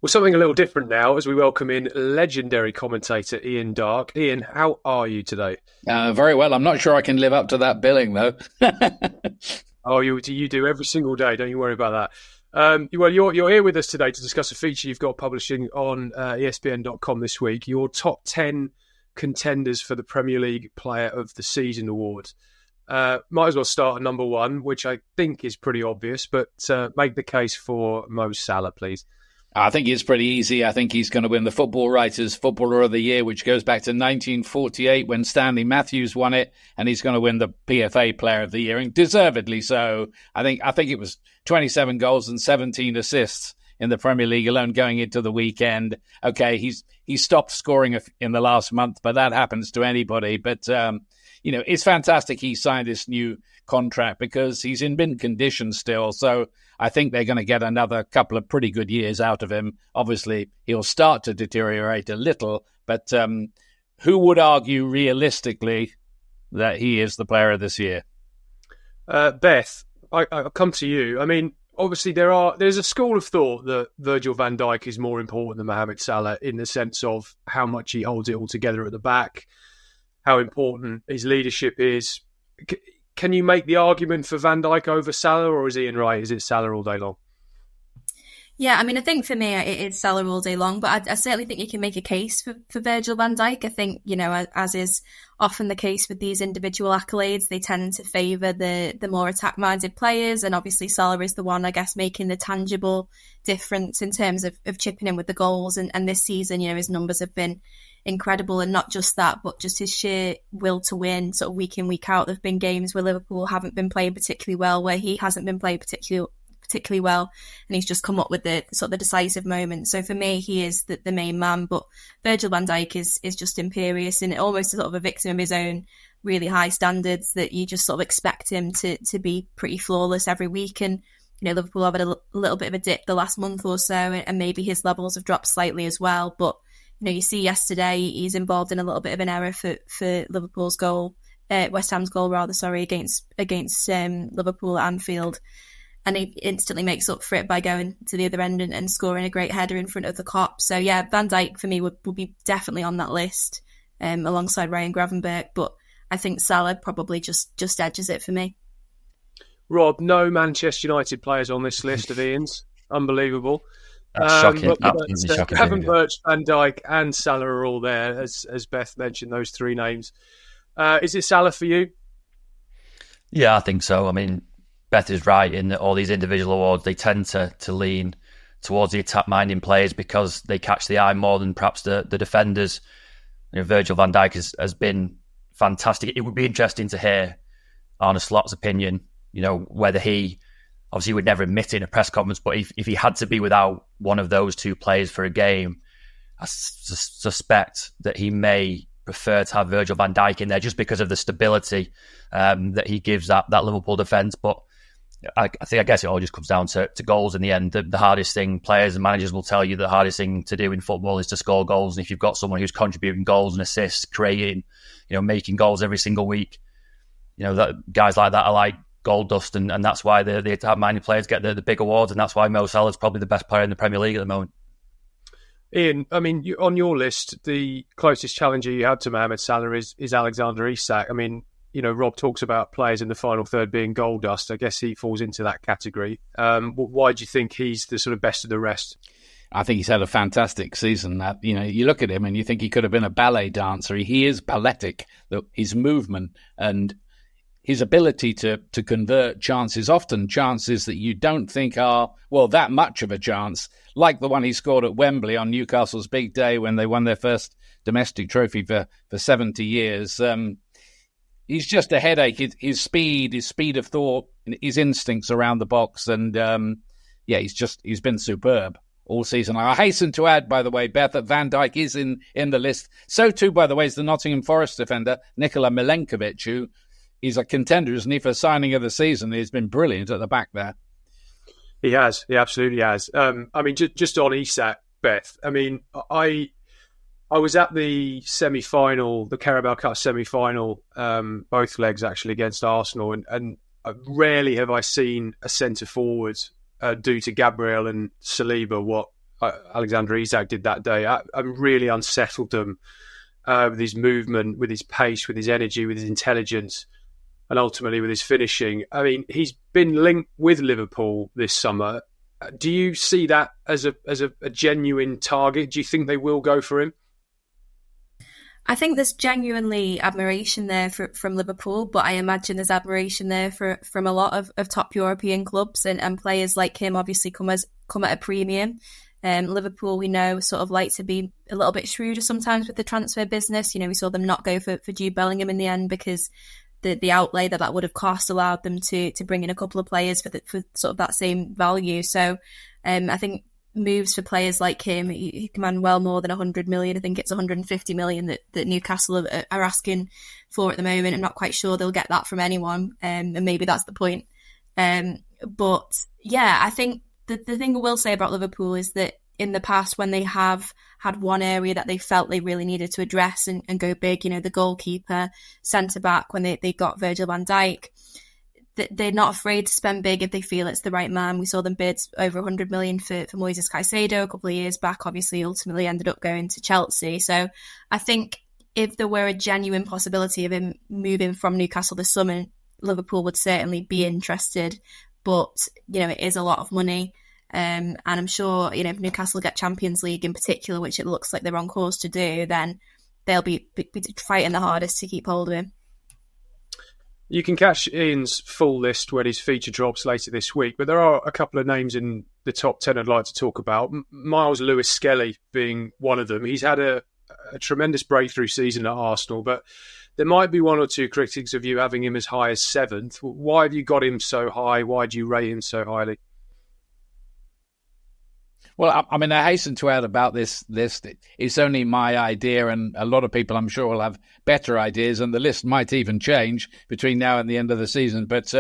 Well, something a little different now as we welcome in legendary commentator Ian Darke. Ian, how are you today? Very well. I'm not sure I can live up to that billing, though. Oh, you do every single day. Don't you worry about that. You're here with us today to discuss a feature you've got publishing on ESPN.com this week. Your top 10 contenders for the Premier League Player of the Season award. Might as well start at number one, which I think is pretty obvious, but make the case for Mo Salah, please. I think it's pretty easy. I think he's going to win the Football Writers' Footballer of the Year, which goes back to 1948 when Stanley Matthews won it, and he's going to win the PFA Player of the Year, and deservedly so. I think it was 27 goals and 17 assists in the Premier League alone going into the weekend. Okay, he's stopped scoring in the last month, but that happens to anybody. But it's fantastic he signed this new contract because he's in mint condition still. So I think they're going to get another couple of pretty good years out of him. Obviously, he'll start to deteriorate a little, but who would argue realistically that he is the player of this year? Beth, I'll come to you. I mean, obviously there's a school of thought that Virgil van Dijk is more important than Mohamed Salah in the sense of how much he holds it all together at the back, how important his leadership is. Can you make the argument for Van Dijk over Salah, or is Ian right? Is it Salah all day long? Yeah, I mean, I think for me, it is Salah all day long, but I certainly think you can make a case for Virgil van Dijk. I think, as is often the case with these individual accolades, they tend to favour the more attack-minded players, and obviously Salah is the one, I guess, making the tangible difference in terms of chipping in with the goals, and this season, his numbers have been incredible, and not just that, but just his sheer will to win, sort of week in, week out. There have been games where Liverpool haven't been playing particularly well, where he hasn't been playing particularly well, and he's just come up with the sort of the decisive moment. So for me, he is the main man, but Virgil van Dijk is just imperious and almost sort of a victim of his own really high standards, that you just sort of expect him to be pretty flawless every week. And Liverpool have had a little bit of a dip the last month or so, and maybe his levels have dropped slightly as well, but you see yesterday he's involved in a little bit of an error for Liverpool's goal, West Ham's goal rather, against Liverpool at Anfield, and he instantly makes up for it by going to the other end and scoring a great header in front of the Kop. So yeah, Van Dijk for me would be definitely on that list, alongside Ryan Gravenberch, but I think Salah probably just edges it for me. Rob, no Manchester United players on this list of Ian's. Unbelievable. That's shocking. Absolutely shocking. Gravenberch, Van Dijk and Salah are all there, as Beth mentioned, those three names. Is it Salah for you? Yeah, I think so. I mean, Beth is right in that all these individual awards, they tend to lean towards the attack-minded players because they catch the eye more than perhaps the defenders. Virgil van Dijk has been fantastic. It would be interesting to hear Arne Slot's opinion, whether he... Obviously, he would never admit it in a press conference, but if he had to be without one of those two players for a game, I suspect that he may prefer to have Virgil van Dijk in there just because of the stability that he gives that Liverpool defence. But I guess it all just comes down to goals in the end. The hardest thing, players and managers will tell you, the hardest thing to do in football is to score goals. And if you've got someone who's contributing goals and assists, creating, making goals every single week, that guys like that are like gold dust, and that's why the attack-minded players get the big awards, and that's why Mo Salah is probably the best player in the Premier League at the moment. Ian, I mean, on your list, the closest challenger you had to Mohamed Salah is Alexander Isak. I mean, Rob talks about players in the final third being gold dust. I guess he falls into that category. Why do you think he's the sort of best of the rest? I think he's had a fantastic season. You look at him and you think he could have been a ballet dancer. He is balletic. His movement and his ability to convert chances, often chances that you don't think are, that much of a chance, like the one he scored at Wembley on Newcastle's big day when they won their first domestic trophy for 70 years. He's just a headache. His speed of thought, his instincts around the box, and he's been superb all season. I hasten to add, by the way, Beth, that Van Dijk is in the list. So too, by the way, is the Nottingham Forest defender, Nikola Milenkovic, who he's a contender, isn't he, for signing of the season? He's been brilliant at the back there. He has. He absolutely has. I mean, just on Isak, Beth, I mean, I was at the semi-final, the Carabao Cup semi-final, both legs actually against Arsenal, and rarely have I seen a centre-forward do to Gabriel and Saliba what Alexander Isak did that day, and really unsettled them with his movement, with his pace, with his energy, with his intelligence, and ultimately with his finishing. I mean, he's been linked with Liverpool this summer. Do you see that as a genuine target? Do you think they will go for him? I think there's genuinely admiration there from Liverpool, but I imagine there's admiration there from a lot of top European clubs, and players like him obviously come at a premium. Liverpool, we know, sort of like to be a little bit shrewder sometimes with the transfer business. You know, we saw them not go for Jude Bellingham in the end because the outlay that would have cost allowed them to bring in a couple of players for sort of that same value. So I think moves for players like him, he command well more than 100 million. I think it's 150 million that Newcastle are asking for at the moment. I'm not quite sure they'll get that from anyone, and maybe that's the point. But yeah, I think the thing I will say about Liverpool is that in the past, when they have had one area that they felt they really needed to address and go big, you know, the goalkeeper, centre-back, when they got Virgil van Dijk, they're not afraid to spend big if they feel it's the right man. We saw them bid over 100 million for Moises Caicedo a couple of years back, obviously ultimately ended up going to Chelsea. So I think if there were a genuine possibility of him moving from Newcastle this summer, Liverpool would certainly be interested. But, you know, it is a lot of money. And I'm sure, you know, if Newcastle get Champions League in particular, which it looks like they're on course to do, then they'll be fighting the hardest to keep hold of him. You can catch Ian's full list when his feature drops later this week, but there are a couple of names in the top 10 I'd like to talk about. Miles Lewis-Skelly being one of them. He's had a tremendous breakthrough season at Arsenal, but there might be one or two critics of you having him as high as 7th. Why have you got him so high? Why do you rate him so highly? Well, I mean, I hasten to add about this list. It's only my idea, and a lot of people, I'm sure, will have better ideas, and the list might even change between now and the end of the season. But,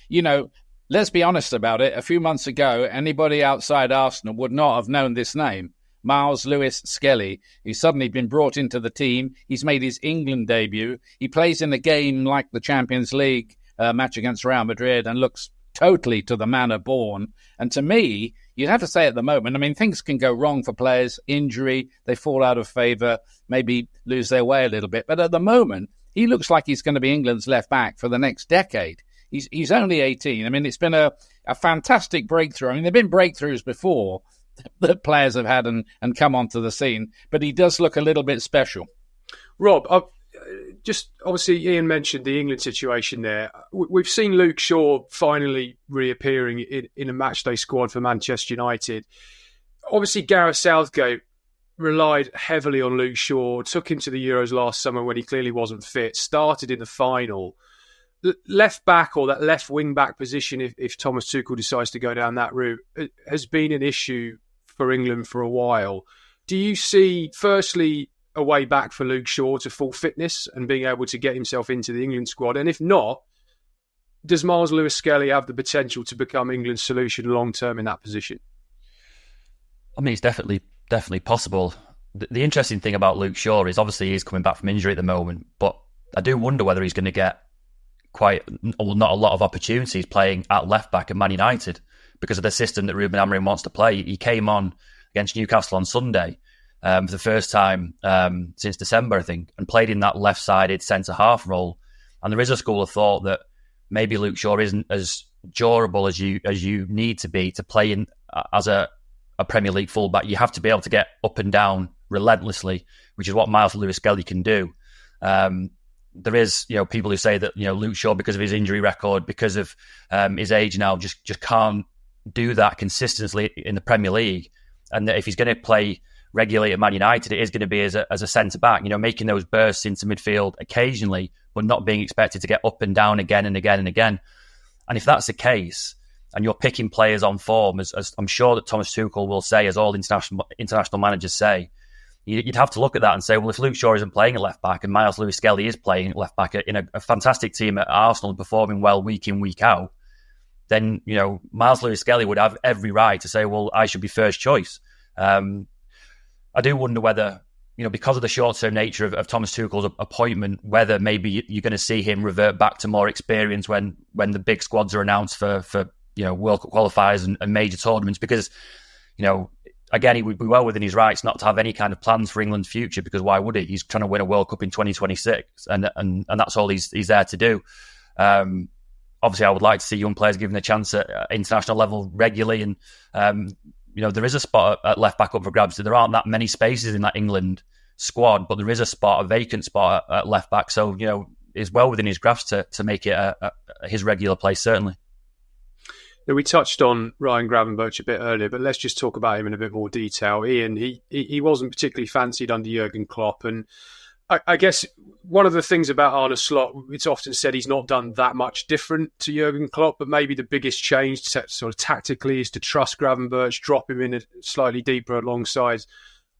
you know, let's be honest about it. A few months ago, anybody outside Arsenal would not have known this name. Miles Lewis-Skelly. He's suddenly been brought into the team. He's made his England debut. He plays in a game like the Champions League match against Real Madrid and looks totally to the manner born. And to me, you'd have to say at the moment, I mean, things can go wrong for players, injury, they fall out of favour, maybe lose their way a little bit. But at the moment, he looks like he's going to be England's left back for the next decade. He's only 18. I mean, it's been a fantastic breakthrough. I mean, there have been breakthroughs before that players have had and come onto the scene, but he does look a little bit special. Rob, just obviously Ian mentioned the England situation there. We've seen Luke Shaw finally reappearing in a matchday squad for Manchester United. Obviously, Gareth Southgate relied heavily on Luke Shaw, took him to the Euros last summer when he clearly wasn't fit, started in the final. Left back, or that left wing back position, if Thomas Tuchel decides to go down that route, has been an issue for England for a while. Do you see, firstly, a way back for Luke Shaw to full fitness and being able to get himself into the England squad? And if not, does Miles Lewis-Skelly have the potential to become England's solution long-term in that position? I mean, it's definitely possible. The interesting thing about Luke Shaw is obviously he's coming back from injury at the moment, but I do wonder whether he's going to get not a lot of opportunities playing at left-back at Man United because of the system that Ruben Amorim wants to play. He came on against Newcastle on Sunday for the first time since December, I think, and played in that left-sided centre-half role. And there is a school of thought that maybe Luke Shaw isn't as durable as you need to be to play in as a Premier League fullback. You have to be able to get up and down relentlessly, which is what Miles Lewis-Skelly can do. There is, people who say that, Luke Shaw, because of his injury record, because of his age now, just can't do that consistently in the Premier League. And that if he's going to play regularly at Man United, it is going to be as a centre-back, making those bursts into midfield occasionally, but not being expected to get up and down again and again and again. And if that's the case, and you're picking players on form, as I'm sure that Thomas Tuchel will say, as all international managers say, you'd have to look at that and say, well, if Luke Shaw isn't playing at left-back and Miles Lewis-Skelly is playing at left-back in a fantastic team at Arsenal and performing well week in, week out, then, Miles Lewis-Skelly would have every right to say, well, I should be first choice. I do wonder whether, because of the short-term nature of Thomas Tuchel's appointment, whether maybe you're going to see him revert back to more experience when the big squads are announced for World Cup qualifiers and major tournaments. Because, again, he would be well within his rights not to have any kind of plans for England's future, because why would he? He's trying to win a World Cup in 2026, and that's all he's there to do. Obviously, I would like to see young players given a chance at international level regularly, and there is a spot at left back up for grabs. There aren't that many spaces in that England squad, but there is a vacant spot at left back. So it's well within his grasp to make it his regular place, certainly. Now, we touched on Ryan Gravenberch a bit earlier, but let's just talk about him in a bit more detail. Ian, he wasn't particularly fancied under Jurgen Klopp, and I guess one of the things about Arne Slot, it's often said he's not done that much different to Jurgen Klopp, but maybe the biggest change sort of tactically is to trust Gravenberch, drop him in slightly deeper alongside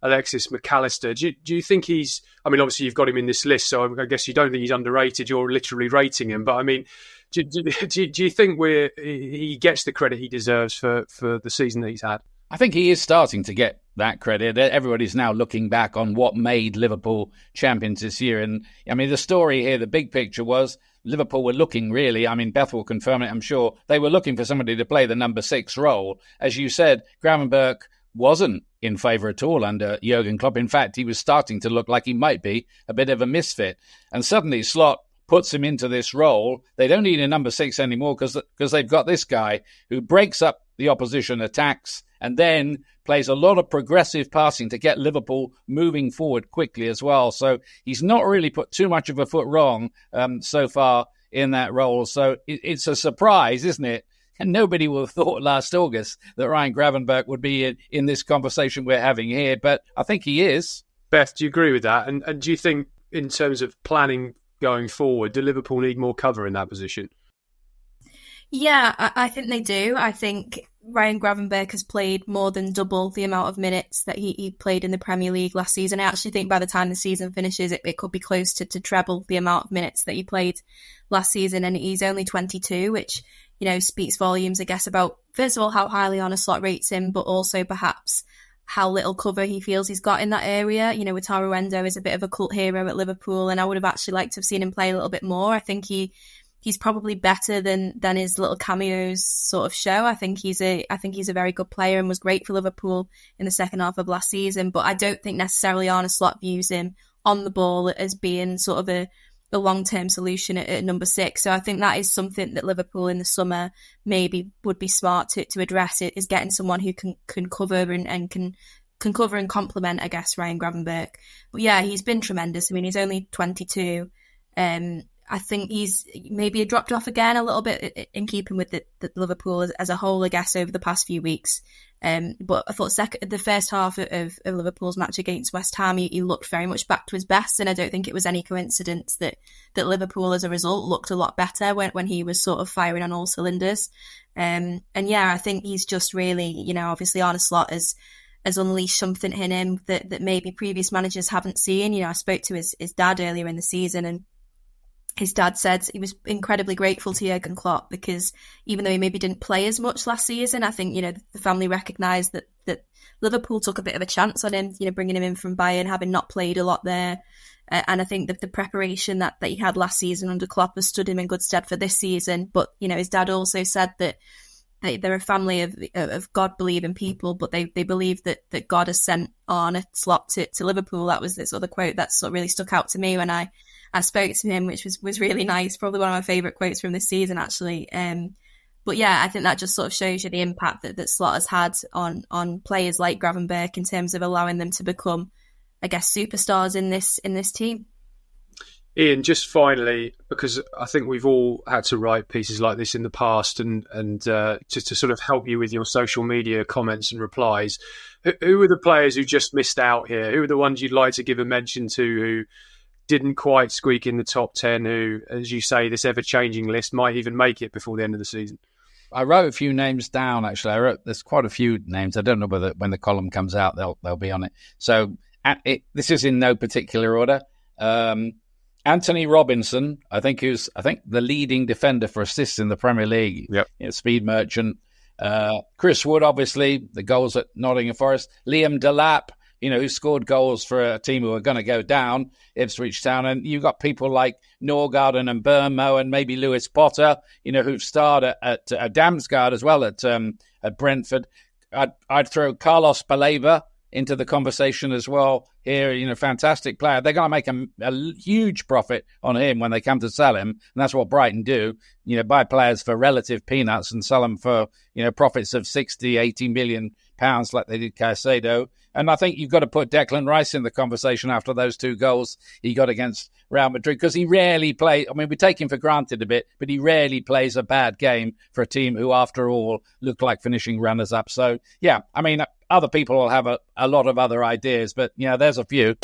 Alexis McAllister. Do you think he's... I mean, obviously you've got him in this list, so I guess you don't think he's underrated. You're literally rating him. But I mean, do you think he gets the credit he deserves for the season that he's had? I think he is starting to get that credit. Everybody's now looking back on what made Liverpool champions this year. And I mean, the story here, the big picture was Liverpool were looking really, I mean, Beth will confirm it, I'm sure, they were looking for somebody to play the number 6 role. As you said, Gravenberch wasn't in favour at all under Jurgen Klopp. In fact, he was starting to look like he might be a bit of a misfit. And suddenly Slot puts him into this role. They don't need a number 6 anymore because they've got this guy who breaks up the opposition attacks and then plays a lot of progressive passing to get Liverpool moving forward quickly as well. So he's not really put too much of a foot wrong so far in that role. So it's a surprise, isn't it? And nobody would have thought last August that Ryan Gravenberch would be in this conversation we're having here, but I think he is. Beth, do you agree with that? And do you think, in terms of planning going forward, do Liverpool need more cover in that position? Yeah, I think they do. I think Ryan Gravenberch has played more than double the amount of minutes that he played in the Premier League last season. I actually think by the time the season finishes, it could be close to treble the amount of minutes that he played last season. And he's only 22, which, speaks volumes, I guess, about, first of all, how highly Arne Slot rates him, but also perhaps how little cover he feels he's got in that area. Wataru Endo is a bit of a cult hero at Liverpool, and I would have actually liked to have seen him play a little bit more. I think he's probably better than his little cameos sort of show. I think he's a very good player and was great for Liverpool in the second half of last season. But I don't think necessarily Arne Slot views him on the ball as being sort of a long-term solution at number 6. So I think that is something that Liverpool in the summer maybe would be smart to address, it is getting someone who can cover and can cover and complement, I guess, Ryan Gravenberch. But yeah, he's been tremendous. I mean, he's only 22. I think he's maybe dropped off again a little bit in keeping with the Liverpool as a whole, I guess, over the past few weeks. But I thought the first half of Liverpool's match against West Ham, he looked very much back to his best, and I don't think it was any coincidence that Liverpool, as a result, looked a lot better when he was sort of firing on all cylinders. And yeah, I think he's just really, obviously Arne Slot has unleashed something in him that maybe previous managers haven't seen. I spoke to his dad earlier in the season, and his dad said he was incredibly grateful to Jurgen Klopp because even though he maybe didn't play as much last season, I think, the family recognised that Liverpool took a bit of a chance on him, bringing him in from Bayern, having not played a lot there. And I think that the preparation that he had last season under Klopp has stood him in good stead for this season. But, his dad also said that they're a family of God-believing people, but they believe that God has sent Arne Slot to Liverpool. That was this other quote that sort of really stuck out to me when I spoke to him, which was really nice. Probably one of my favourite quotes from this season, actually. But yeah, I think that just sort of shows you the impact that Slot has had on players like Gravenberch in terms of allowing them to become, I guess, superstars in this team. Ian, just finally, because I think we've all had to write pieces like this in the past and just to sort of help you with your social media comments and replies, who are the players who just missed out here? Who are the ones you'd like to give a mention to who didn't quite squeak in the top 10, who, as you say, this ever-changing list might even make it before the end of the season? I wrote a few names down, actually. There's quite a few names. I don't know whether when the column comes out, they'll be on it. So this is in no particular order. Anthony Robinson, I think the leading defender for assists in the Premier League. Yep. Speed merchant. Chris Wood, obviously, the goals at Nottingham Forest. Liam Delap, who scored goals for a team who are going to go down, Ipswich Town. And you've got people like Norgarden and Burnmo and maybe Lewis Potter, who've starred at Damsgaard as well at Brentford. I'd throw Carlos Baleba into the conversation as well here. Fantastic player. They're going to make a huge profit on him when they come to sell him, and that's what Brighton do. Buy players for relative peanuts and sell them for profits of 60, 80 million pounds like they did Caicedo. And I think you've got to put Declan Rice in the conversation after those 2 goals he got against Real Madrid, because he rarely plays. I mean, we take him for granted a bit, but he rarely plays a bad game for a team who, after all, look like finishing runners-up. So, yeah, I mean, other people will have a lot of other ideas, but, there's a few.